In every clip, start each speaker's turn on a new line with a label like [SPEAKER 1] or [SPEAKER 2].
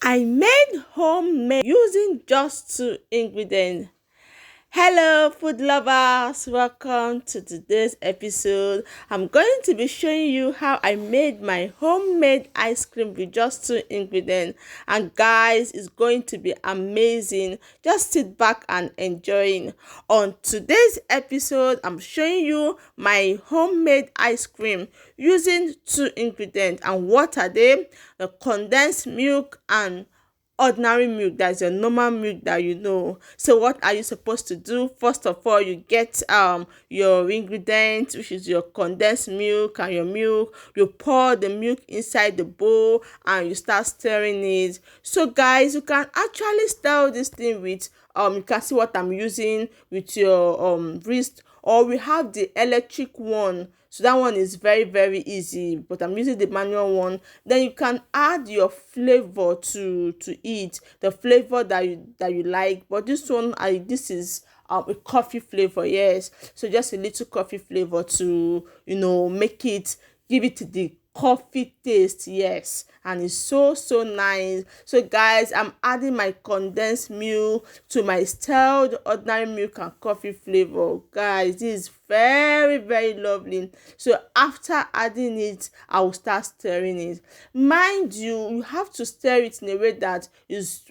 [SPEAKER 1] I made homemade using just two ingredients. Hello, food lovers! Welcome to today's episode. I'm going to be showing you how I made my homemade ice cream with just two ingredients. And guys, it's going to be amazing. Just sit back and enjoy. On today's episode, I'm showing you my homemade ice cream using two ingredients. And what are they? The condensed milk and ordinary milk. That's your normal milk that you know. So what are you supposed to do? First of all, you get your ingredients, which is your condensed milk and your milk. You pour the milk inside the bowl and you start stirring it. So guys, you can actually stir this thing with you can see what I'm using with your wrist, or we have the electric one. So that one is very easy, but I'm using the manual one. Then you can add your flavor to it, the flavor that you like. But this one, this is a coffee flavor, yes. So just a little coffee flavor to make it, give it the coffee taste, yes. And it's so nice. So guys, I'm adding my condensed milk to my stirred ordinary milk and coffee flavor. Guys, this is very lovely. So after adding it, I will start stirring it. Mind you, you have to stir it in a way that is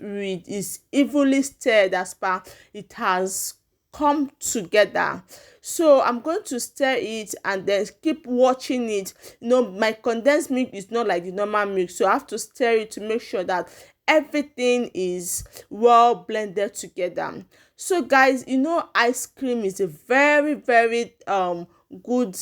[SPEAKER 1] evenly stirred, as per it has come together. So I'm going to stir it and then keep watching it. My condensed milk is not like the normal milk, so I have to stir it to make sure that everything is well blended together. So guys, ice cream is a very good,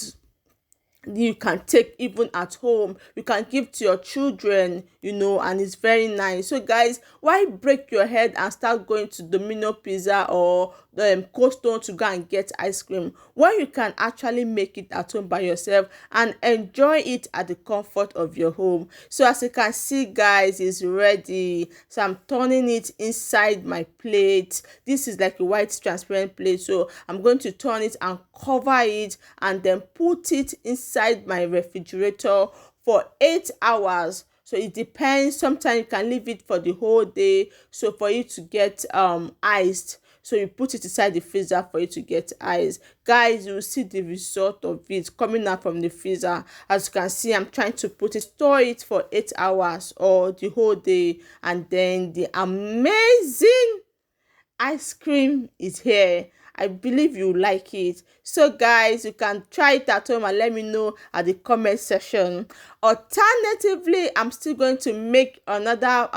[SPEAKER 1] you can take even at home. You can give to your children, and it's very nice. So guys, why break your head and start going to Domino Pizza or the Cold Stone to go and get ice cream when you can actually make it at home by yourself and enjoy it at the comfort of your home? So as you can see guys, it's ready. So I'm turning it inside my plate. This is like a white transparent plate, so I'm going to turn it and cover it and then put it inside my refrigerator for 8 hours. So it depends. Sometimes you can leave it for the whole day, so for you to get iced. So you put it inside the freezer for you to get ice. Guys, you will see the result of it coming out from the freezer. As you can see, I'm trying to store it for 8 hours or the whole day, and then the amazing ice cream is here. I believe you like it. So guys, you can try it at home and let me know at the comment section. Alternatively, I'm still going to make another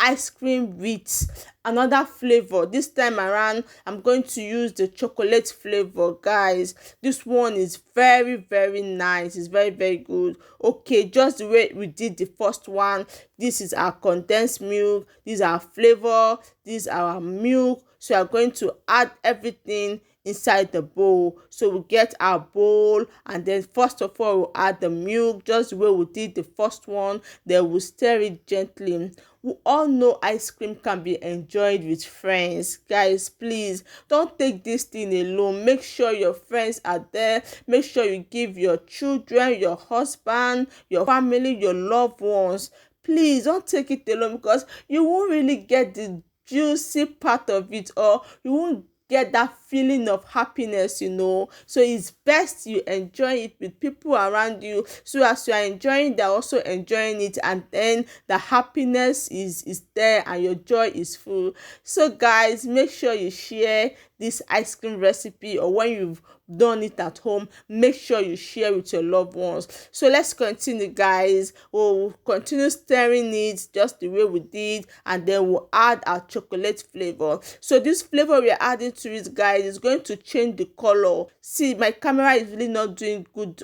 [SPEAKER 1] ice cream with another flavor. This time around, I'm going to use the chocolate flavor. Guys, this one is very nice. It's very good. Okay, just the way we did the first one. This is our condensed milk, this is our flavor, this is our milk. So we're going to add everything inside the bowl. So we get our bowl, and then first of all we'll add the milk just the way we did the first one. Then we'll stir it gently. We all know ice cream can be enjoyed with friends. Guys, please don't take this thing alone. Make sure your friends are there. Make sure you give your children, your husband, your family, your loved ones. Please don't take it alone, because you won't really get the juicy part of it, or you won't get that feeling of happiness. So it's best you enjoy it with people around you, so as you are enjoying, they're also enjoying it, and then the happiness is there and your joy is full. So guys, make sure you share this ice cream recipe, or when you've done it at home, make sure you share with your loved ones. So let's continue guys. We'll continue stirring it just the way we did, and then we'll add our chocolate flavor. So this flavor we're adding to it, guys, is going to change the color. See, my camera is really not doing good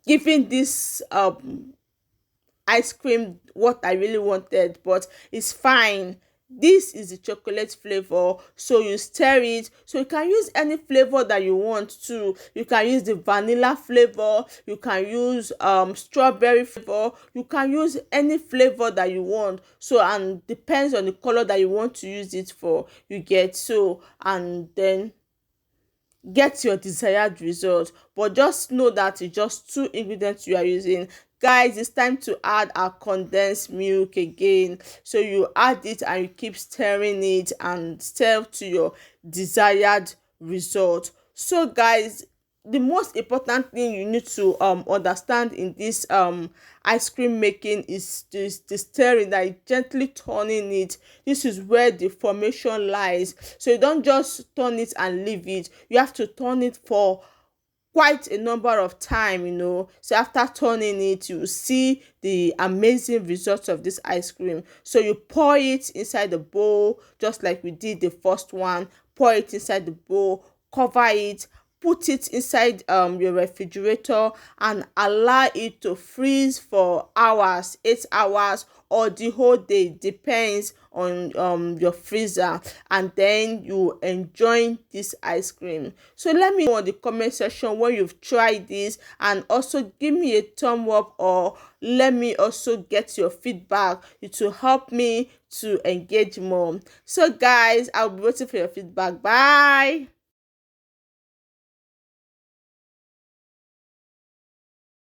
[SPEAKER 1] giving this ice cream what I really wanted, but it's fine. This is the chocolate flavor, so you stir it. So you can use any flavor that you want to. You can use the vanilla flavor, you can use strawberry flavor, you can use any flavor that you want. So, and depends on the color that you want to use it for, you get. So, and then get your desired result. But just know that it's just two ingredients you are using. Guys, it's time to add our condensed milk again. So you add it and you keep stirring it and stir to your desired result. So guys, the most important thing you need to understand in this ice cream making is this the stirring, like gently turning it. This is where the formation lies. So you don't just turn it and leave it. You have to turn it for quite a number of time, so after turning it, you see the amazing results of this ice cream. So you pour it inside the bowl just like we did the first one. Pour it inside the bowl, cover it, put it inside your refrigerator and allow it to freeze for hours, 8 hours or the whole day, depends on your freezer, and then you enjoy this ice cream. So let me know in the comment section when you've tried this, and also give me a thumb up, or let me also get your feedback. It will help me to engage more. So guys, I'll be waiting for your feedback. Bye.